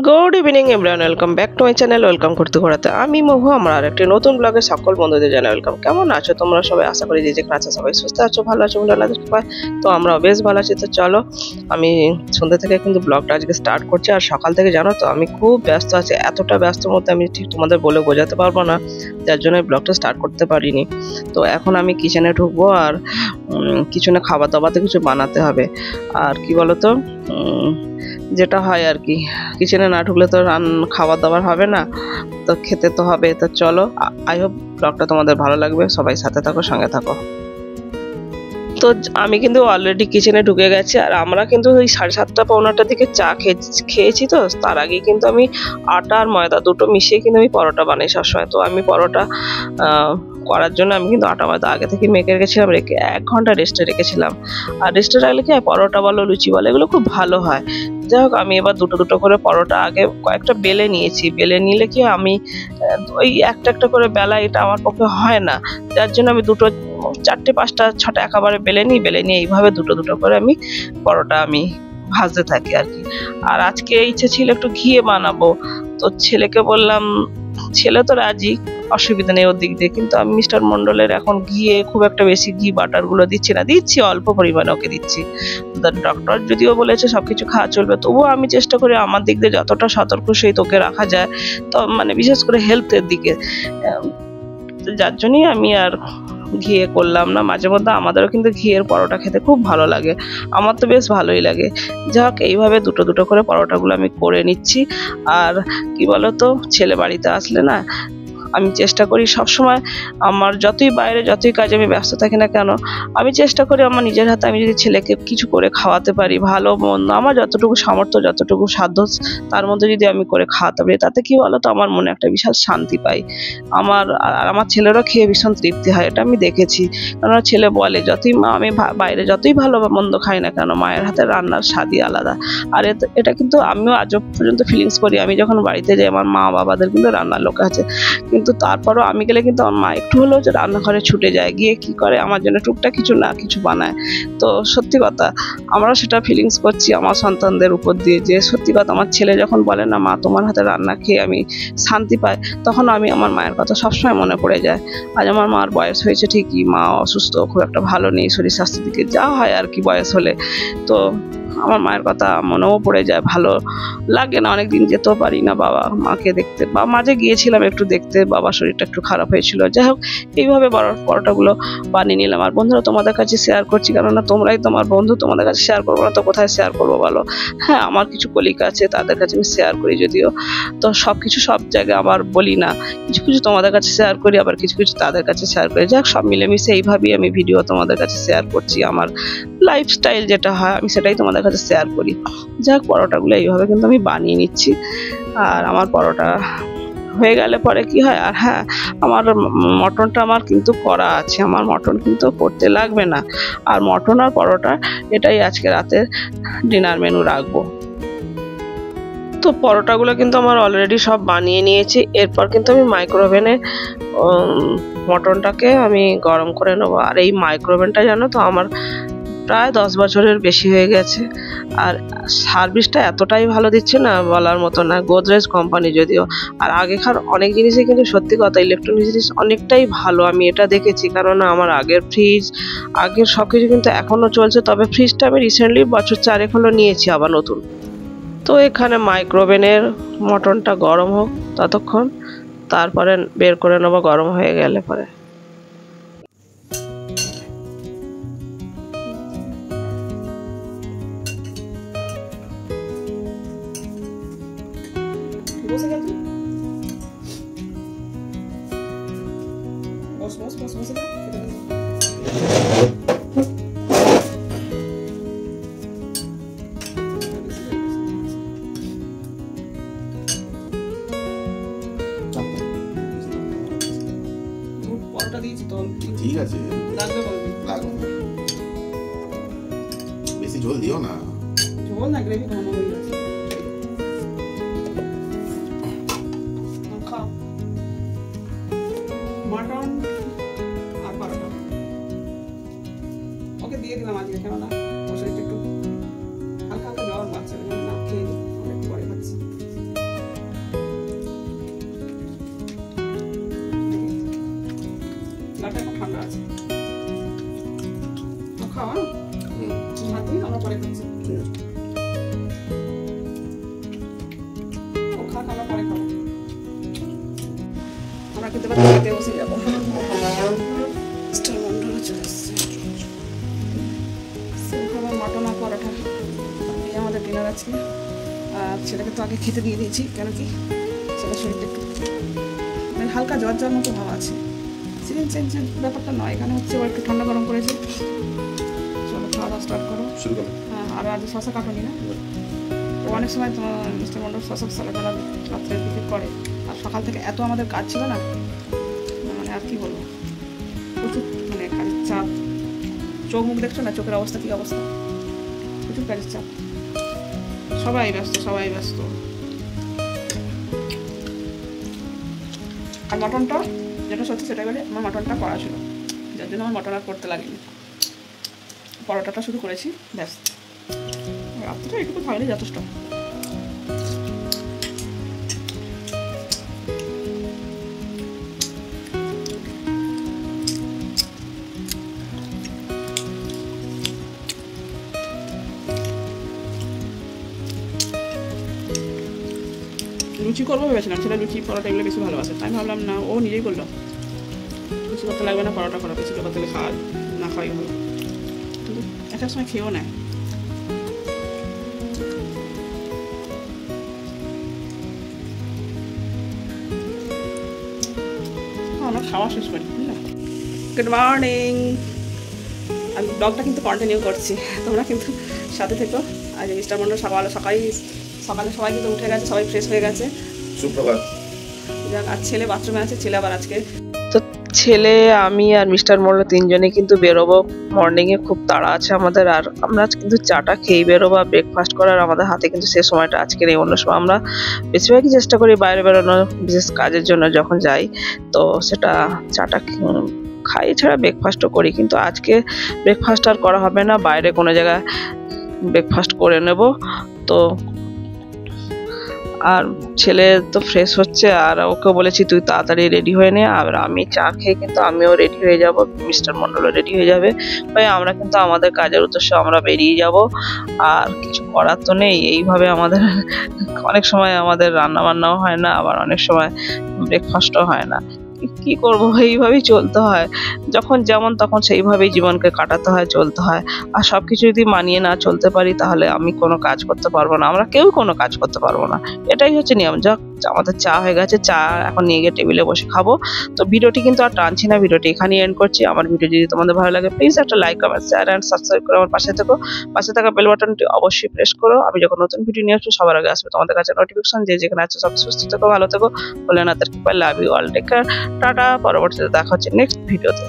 Good evening everyone, welcome back to my channel. Welcome করতে ঘোরাতে আমি মহু, আমার আরেকটি নতুন ব্লগে সকল বন্ধুদের জানাই ওয়েলকাম। কেমন আছো তোমরা সবাই? আশা করি যে যেখানে আছো সবাই সুস্থ আছো, ভালো আছো বলে আল্লাহর কৃপায়। তো আমরাও বেশ ভালো আছি। তো চলো, আমি সন্ধ্যা থেকে কিন্তু ব্লগটা আজকে স্টার্ট করছি। আর সকাল থেকে জানো তো আমি খুব ব্যস্ত আছি, এতটা ব্যস্তর মধ্যে আমি ঠিক তোমাদের বলে বোঝাতে পারবো না, যার জন্য ব্লগটা স্টার্ট করতে পারিনি। তো এখন আমি কিচেনে ঢুকবো, আর কিচেনে খাবার দাবারতে কিছু বানাতে হবে। আর কি বলতো, যেটা হয় আর কি, কিচেনে না ঢুকলে তো খাবার দাবার হবে না, তো খেতে তো হবে। তো চলো, আই হোপ ব্লগটা তোমাদের ভালো লাগবে, সবাই সাথে থাকো, সঙ্গে থাকো। তো আমি কিন্তু অলরেডি কিচেনে ঢুকে গেছি, আর আমরা কিন্তু ওই 7:30 পৌনে 8টার দিকে চা খেয়েছি। তো তার আগে কিন্তু আমি আটা আর ময়দা দুটো মিশিয়ে কিন্তু আমি পরোটা বানাই সবসময়। তো আমি পরোটা করার জন্য আমি কিন্তু আটা ময়দা আগে থেকে মেখে রেখেছিলাম, রেখে 1 ঘন্টা রেস্টে রেখেছিলাম। আর রেস্টে রাখলে কি হয়, পরোটা বলো লুচি বলো এগুলো খুব ভালো হয়। যাই হোক, আমি এবার দুটো দুটো করে পরোটা আগে কয়েকটা বেলে নিয়েছি। বেলে নিলে কি আমি ওই একটা একটা করে বেলা, এটা আমার পক্ষে হয় না, যার জন্য আমি দুটো 4টে 5টা 6টা একেবারে বেলে নিয়ে এইভাবে দুটো দুটো করে আমি পরোটা আমি ভাজতে থাকি আর কি। আর আজকে ইচ্ছে ছিল একটু ঘিয়ে বানাবো, তো ছেলেকে বললাম, ছেলে তো রাজি, অসুবিধা নেই ওর দিক দিয়ে, কিন্তু আমি মিস্টার মন্ডলের এখন ঘিয়ে খুব একটা বেশি ঘি বাটার গুলো দিচ্ছি না, দিচ্ছি অল্প পরিমাণে ওকে দিচ্ছি। ডক্টর যদিও বলেছে সবকিছু খাওয়া চলবে, তবুও আমি চেষ্টা করি আমার দিক দিয়ে যতটা সতর্ক সহিত ওকে রাখা যায়, তো মানে বিশেষ করে হেলথের দিকে, যার জন্যই আমি আর ঘিয়ে করলাম না। মাঝে মধ্যে আমাদেরও কিন্তু ঘিয়ের পরোটা খেতে খুব ভালো লাগে, আমার তো বেশ ভালোই লাগে। যাই হোক, এইভাবে দুটো দুটো করে পরোটাগুলো আমি করে নিচ্ছি। আর কি বলতো, ছেলে বাড়িতে আসলে না, আমি চেষ্টা করি সবসময়, আমার যতই বাইরে যতই কাজে আমি ব্যস্ত থাকি না কেন, আমি চেষ্টা করি আমার নিজের হাতে আমি যদি ছেলেকে কিছু করে খাওয়াতে পারি, ভালো মন্দ আমার যতটুকু সামর্থ্য যতটুকু সাধ্য, তার মধ্যে যদি আমি করে খাওয়াতে পারি, তাতে কি বলতো আমার মনে একটা বিশাল শান্তি পাই। আমার ছেলেরও খেয়ে ভীষণ তৃপ্তি হয়, এটা আমি দেখেছি। কারণ ছেলে বলে, যতই আমি বাইরে যতই ভালো মন্দ খাই না কেন, মায়ের হাতে রান্নার স্বাদই আলাদা। আর এটা কিন্তু আমিও আজ পর্যন্ত ফিলিংস করি। আমি যখন বাড়িতে যাই, আমার মা বাবাদের কিন্তু রান্নার লোক আছে, কিন্তু তারপরও আমি গেলে কিন্তু আমার মা একটু হলেও যে রান্নাঘরে ছুটে যায়, গিয়ে কি করে আমার জন্য টুকটাক কিছু না কিছু বানায়। তো সত্যি কথা, আমরা সেটা ফিলিংস করছি আমার সন্তানদের উপর দিয়ে, যে সত্যি কথা আমার ছেলে যখন বলে না, মা তোমার হাতে রান্না খেয়ে আমি শান্তি পাই, তখন আমি আমার মায়ের কথা সবসময় মনে পড়ে যায়। আজ আমার মার বয়স হয়েছে ঠিকই, মা অসুস্থ, খুব একটা ভালো নেই শরীর স্বাস্থ্যের দিকে, যা হয় আর কি বয়স হলে। তো আমার মায়ের কথা মনেও পড়ে যায়, ভালো লাগে না, অনেকদিন যেতেও পারি না বাবা মাকে দেখতে, বা মাঝে গিয়েছিলাম একটু দেখতে, বাবার শরীরটা একটু খারাপ হয়েছিল। যাই হোক, এইভাবে পরোটাগুলো বানিয়ে নিলাম। আর বন্ধুরা, তোমাদের কাছে শেয়ার করছি, কেননা তোমরাই তোমার বন্ধু, তোমাদের কাছে শেয়ার করবো না তো কোথায় শেয়ার করবো বলো? হ্যাঁ, আমার কিছু কলিগ আছে, তাদের কাছে আমি শেয়ার করি যদিও, তো সব কিছু সব জায়গায় আবার বলি না, কিছু কিছু তোমাদের কাছে শেয়ার করি, আবার কিছু কিছু তাদের কাছে শেয়ার করি। যাক, সব মিলেমিশে এইভাবেই আমি ভিডিও তোমাদের কাছে শেয়ার করছি, আমার লাইফস্টাইল যেটা হয় আমি সেটাই তোমাদের কাছে শেয়ার করি। যাক, পরোটাগুলো এইভাবে কিন্তু আমি বানিয়ে নিচ্ছি। আর আমার পরোটা হয়ে গেলে পরে কি হয়, আর হ্যাঁ, আমার মটনটা আমার কিন্তু করা আছে, আমার মটন কিন্তু করতে লাগবে না। আর মটন আর পরোটা এটাই আজকে রাতের ডিনার মেনু রাখবো। তো পরোটাগুলো কিন্তু আমার অলরেডি সব বানিয়ে নিয়েছি। এরপর কিন্তু আমি মাইক্রোওভেনে মটনটাকে আমি গরম করে নেবো। আর এই মাইক্রোওভেনটা জানো তো আমার প্রায় 10 বছরের বেশি হয়ে গেছে, আর সার্ভিসটা এতটাই ভালো দিচ্ছে না, বলার মতো না। গোদরেজ কোম্পানি যদিও, আর আগেকার অনেক জিনিসই কিন্তু সত্যি কথা, ইলেকট্রনিক জিনিস অনেকটাই ভালো, আমি এটা দেখেছি। কারণ আমার আগের ফ্রিজ, আগের সব কিছু কিন্তু এখনও চলছে, তবে ফ্রিজটা আমি রিসেন্টলি বছর 4 হলো নিয়েছি আবার নতুন। তো এখানে মাইক্রোওভেনের মটনটা গরম হোক ততক্ষণ, তারপরে বের করে নেবো গরম হয়ে গেলে পরে। বসে গেল, বস বস বস বসে গেল। পরোটা দিয়েছি তো, ঠিক আছে, লাগবে বলবি, লাগবে না, বেশি ঝোল দিও না, ঝোল না, গ্রেভি ঘন হয়ে গেছে। মটন আর পরোটা ওকে দিয়ে দিলাম আজকে, কেননা ওর শরীরটা একটু হালকা হালকা জ্বর বাচ্চা, না খেয়ে একটু পরে খাচ্ছি। খাওয়া ভাত দিয়ে আমরা পরে খাচ্ছি। ও খাক, আমরা পরে খাবো। আমরা খেতে পারতে খেতে বসে যাবো। মটন আর পরোটা এই আমাদের ডিনার আছে। আর ছেলেকে তো আগে খেতে দিয়ে দিয়েছি, কেন কি ছেলের শরীরটা একটু মানে হালকা জ্বর জ্বর মতো ভাব আছে। সিজন চেঞ্জ ব্যাপারটা নয়, এখানে হচ্ছে একটু ঠান্ডা গরম করেছে। চলো খাওয়া দাওয়া স্টার্ট করো, শুরু করো। হ্যাঁ, আর আজ শশা কাটনি না? তো অনেক সময় তো মিস্টার মন্ডল শশা সালাদ রাত্রের দিকে করে, আর সকাল থেকে এত আমাদের কাজ ছিল না, মানে আর কি বলবো, প্রচুর মানে কাজের চাপ। চোখ মুখ দেখছো না, চোখের অবস্থা কী অবস্থা, প্রচুর কাজের চাপ। সবাই ব্যস্ত, সবাই ব্যস্ত। আর মটনটা যেটা সত্যি সেটাই বলে, আমার মটনটা করা ছিল, যার জন্য আমার মটন আর করতে লাগেনি। পরোটাটা শুরু করেছি, ব্যাস। রাত্রিটা একটু থাকলে যথেষ্ট। লুচি করবো ভেবেছিলাম, সেটা লুচি পরোটা এগুলো বেশি ভালোবাসে, তাই ভাবলাম না, ও নিজেই করলো, লুচি করতে লাগবে না, পরোটা করা, বেশি করতে গেলে খাওয়া না খাওয়াই ভালো, কিন্তু একটা সময় খেয়েও নেয়। আমরা খাওয়া শেষ করি, বুঝলে। Good morning. আমি ব্লগটা কিন্তু কন্টিনিউ করছি, তোমরা কিন্তু সাথে থেকো। আজ মিস্টার মন্ডল সকালে সবাই কিন্তু উঠে গেছে, সবাই ফ্রেশ হয়ে গেছে। সুপ্রভাত। যাক, আর ছেলে বাথরুমে আছে, ছেলে আবার আজকে তো ছেলে, আমি আর মিস্টার মন্ডল তিনজনে কিন্তু বেরোবো। মর্নিংয়ে খুব তাড়া আছে আমাদের, আর আমরা কিন্তু চাটা খেয়ে বেরোবো। ব্রেকফাস্ট করার আমাদের হাতে কিন্তু সে সময়টা আজকে নেই। অন্য সময় আমরা বেশিরভাগই চেষ্টা করি বাইরে বেরোনোর, বিশেষ কাজের জন্য যখন যাই, তো সেটা চাটা খাই, ছাড়া ব্রেকফাস্টও করি। কিন্তু আজকে ব্রেকফাস্ট আর করা হবে না, বাইরে কোনো জায়গায় ব্রেকফাস্ট করে নেব। তো আর ছেলে তো ফ্রেশ হচ্ছে, আর ওকে বলেছি তুই তাড়াতাড়ি রেডি হয়ে নে। আর আমি চা খেয়ে কিন্তু আমিও রেডি হয়ে যাব, মিস্টার মন্ডলও রেডি হয়ে যাবে। ভাই আমরা কিন্তু আমাদের কাজের উদ্দেশ্যে আমরা বেরিয়ে যাব, আর কিছু করার তো নেই। এইভাবে আমাদের অনেক সময় আমাদের রান্না বান্নাও হয় না, আবার অনেক সময় ব্রেকফাস্টও হয় না। কি করব, এইভাবেই চলতে হয়। যখন যেমন তখন সেইভাবেই জীবনকে কাটাতে হয়, চলতে হয়। আর সবকিছু যদি মানিয়ে না চলতে পারি, তাহলে আমি কোনো কাজ করতে পারবো না, আমরা কেউ কোনো কাজ করতে পারবো না। এটাই হচ্ছে নিয়ম। যাক, আমাদের চা হয়ে গেছে, চা এখন নিয়ে গিয়ে টেবিলে বসে খাবো। তো ভিডিওটি কিন্তু আর টানছি না, ভিডিওটি এখানেই এন্ড করছি। আমার ভিডিও যদি তোমাদের ভালো লাগে, প্লিজ একটা like, comment, share and subscribe করে আমার পাশে থেকো। পাশে থাকা বেল বাটনটি অবশ্যই প্রেস করো। আমি যখন নতুন ভিডিও নিয়ে আসবো, সবার আগে আসবে তোমাদের কাছে নোটিফিকেশন। যেখানে আছে সব সুস্থ থেকো, ভালো থেকো, বলে না তার কি love you all, take care, tata. পরবর্তীতে দেখা হচ্ছে নেক্সট ভিডিওতে।